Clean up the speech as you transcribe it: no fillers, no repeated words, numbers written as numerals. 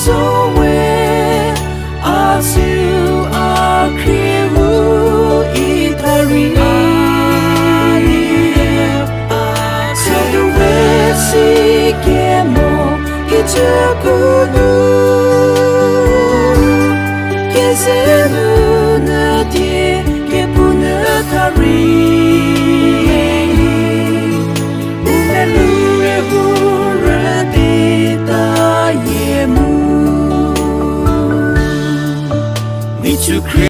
Zoe asu akriu itari so the wesi kemo ichakunu kesenu na die kepuna tari to create